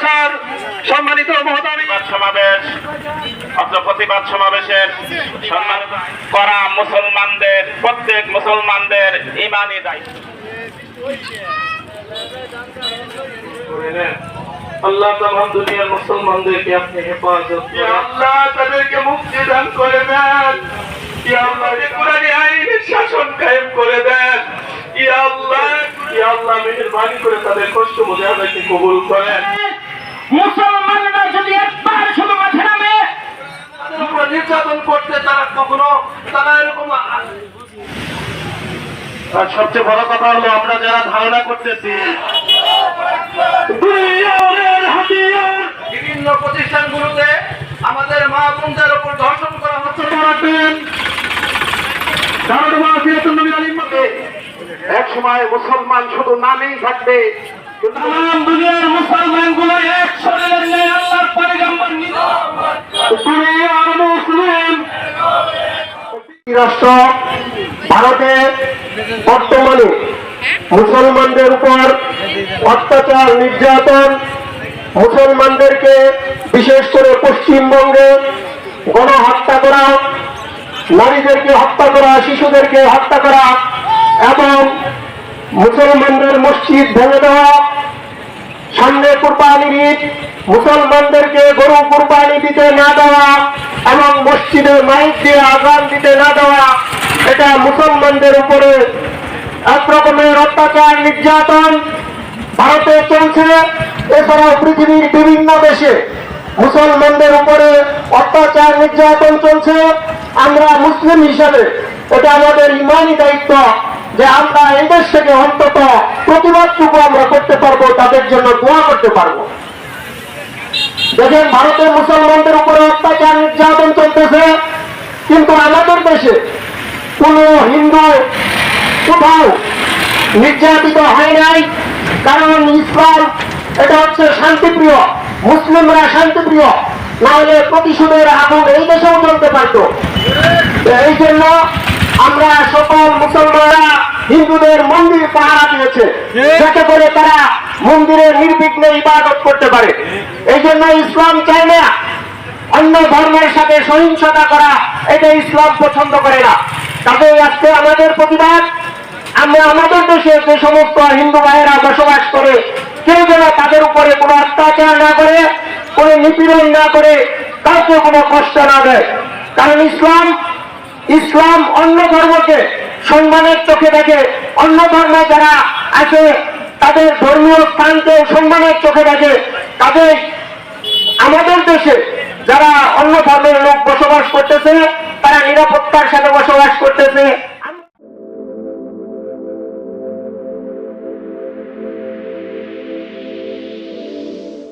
Sir, সম্মানিত মহোদয়, সমাবেশ প্রতিবাদ সমাবেশের সম্মানিত করা মুসলমানদের প্রত্যেক মুসলমানদের ইমানি দায়িত্ব। আল্লাহ তাআলা দুনিয়ার মুসলমানদেরকে আপনি হেফাজত করুন, আল্লাহ তাদেরকে মুক্তি দান করে দেন, ইয়া আল্লাহ কোরআনী আইনের শাসন কায়েম করে দেন, ইয়া আল্লাহ মেহেরবানি করে তাদের কষ্ট মুজাহাদাকে কবুল করেন। মুসলমানরা যদি একবার শুধু মাঠে নামে তাদের উপর নির্যাতন করতে তারা এরকম। আর সবচেয়ে বড় কথা হলো আমরা যারা ধারণা করতেছি বিভিন্ন প্রতিষ্ঠানগুলোতে আমাদের মা বোনদের উপর ধর্ষণ করা হচ্ছে, এক সময় মুসলমান শুধু নামেই থাকবে, দুনিয়ার মুসলমান গুলো এক শরীরের ন্যায় আল্লাহর পয়গম্বর মুসলিম রাষ্ট্র ভারতে বর্তমানে মুসলমানদের উপর অত্যাচার নির্যাতন, মুসলমানদেরকে বিশেষ করে পশ্চিমবঙ্গে গণহত্যা করা, নারীদেরকে হত্যা করা, শিশুদেরকে হত্যা করা এবং মুসলমানদের মসজিদ ভেঙে দেওয়া, সামনে কুরবানির ঈদ মুসলমানদেরকে গরু কুরবানি দিতে না দেওয়া এবং মসজিদে মাইক দিয়ে আযান দিতে না দেওয়া, এটা মুসলমানদের উপরে এক রকমের অত্যাচার নির্যাতন ভারতে চলছে। এছাড়াও পৃথিবীর বিভিন্ন দেশে মুসলমানদের উপরে অত্যাচার নির্যাতন চলছে। আমরা মুসলিম হিসাবে এটা আমাদের ইমানি দায়িত্ব যে আমরা এই দেশ থেকে অন্তত প্রতিবাদটুকু আমরা করতে পারবো, তাদের জন্য দোয়া করতে পারবো। দেখেন ভারতের মুসলমানদের উপরে অত্যাচার নির্যাতন চলতেছে, কিন্তু আমাদের দেশে কোন হিন্দু কোথাও নির্যাতিত হয় নাই, কারণ ইসলাম এটা হচ্ছে শান্তিপ্রিয়, মুসলিমরা শান্তিপ্রিয়, না হলে প্রতিশোধের আগুন এই দেশেও চলতে পারত। এই জন্য আমরা সকল মুসলমানরা হিন্দুদের মন্দির পাহারা দিয়েছে, যাতে করে তারা মন্দিরে নির্বিঘ্নে ইবাদত করতে পারে। এই জন্য ইসলাম চায় না অন্য ধর্মের সাথে সহিংসতা করা, এটা ইসলাম পছন্দ করে না। তাদের আজকে আমাদের প্রতিবাদ, আমরা আমাদের দেশে যে সমস্ত হিন্দু ভাইয়েরা বসবাস করে কেউ যেন তাদের উপরে কোনো অত্যাচার না করে, কোনো নিপীড়ন না করে, কাউকে কোনো কষ্ট না দেয়। কারণ ইসলাম অন্য ধর্মকে সম্মানের চোখে দেখে, অন্য ধর্মে যারা আছে তাদের ধর্মীয় স্থানকে সম্মানের চোখে দেখে। তাদের আমাদের দেশে যারা অন্য ধর্মের লোক বসবাস করতেছে তারা নিরাপত্তার সাথে বসবাস করতেছে,